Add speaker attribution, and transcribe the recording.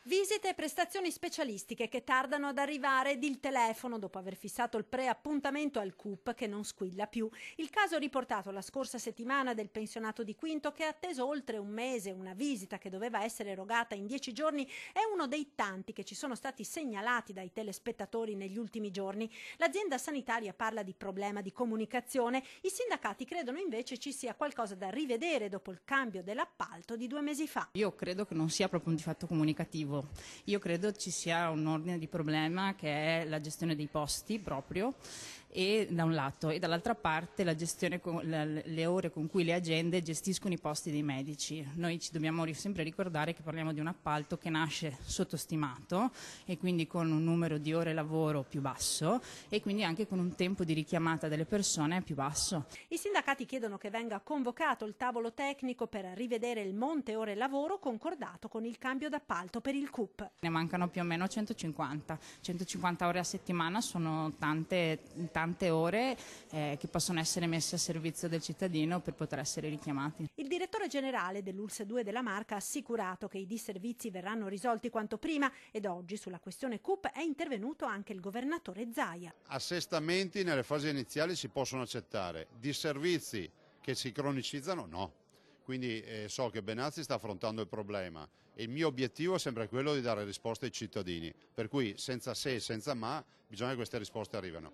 Speaker 1: Visite e prestazioni specialistiche che tardano ad arrivare ed il telefono dopo aver fissato il preappuntamento al CUP che non squilla più. Il caso riportato la scorsa settimana del pensionato di Quinto che ha atteso oltre un mese una visita che doveva essere erogata in 10 giorni è uno dei tanti che ci sono stati segnalati dai telespettatori negli ultimi giorni. L'azienda sanitaria parla di problema di comunicazione, i sindacati credono invece ci sia qualcosa da rivedere dopo il cambio dell'appalto di 2 mesi fa.
Speaker 2: Io credo che non sia proprio un difetto comunicativo. Io credo ci sia un ordine di problema che è la gestione dei posti proprio, e da un lato, e dall'altra parte la gestione le ore con cui le aziende gestiscono i posti dei medici. Noi ci dobbiamo sempre ricordare che parliamo di un appalto che nasce sottostimato e quindi con un numero di ore lavoro più basso e quindi anche con un tempo di richiamata delle persone più basso.
Speaker 1: I sindacati chiedono che venga convocato il tavolo tecnico per rivedere il monte ore lavoro concordato con il cambio d'appalto per il CUP.
Speaker 2: Ne mancano più o meno 150 ore a settimana, sono tante ore che possono essere messe a servizio del cittadino per poter essere richiamati.
Speaker 1: Il direttore generale dell'ULSS 2 della Marca ha assicurato che i disservizi verranno risolti quanto prima ed oggi sulla questione CUP è intervenuto anche il governatore Zaia.
Speaker 3: Assestamenti nelle fasi iniziali si possono accettare, disservizi che si cronicizzano no. Quindi so che Benazzi sta affrontando il problema e il mio obiettivo è sempre quello di dare risposte ai cittadini, per cui senza se e senza ma bisogna che queste risposte arrivino.